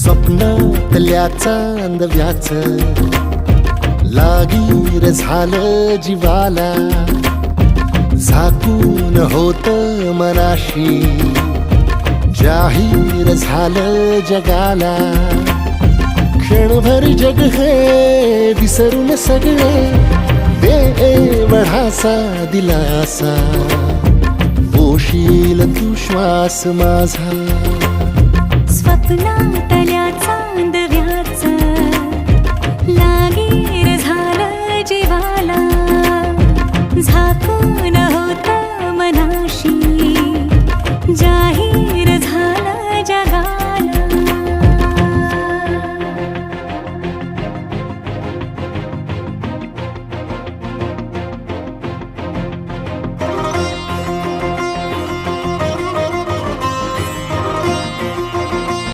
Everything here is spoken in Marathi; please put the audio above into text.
स्वप्नातल्या चांदव्याच लागीर झालं जीवाला, झाकून होत मनाशी जाहीर झालं जगाला. क्षणभर जग हे विसरून सगळे, बेवढासा दिलासा, पोशील तू श्वास माझा.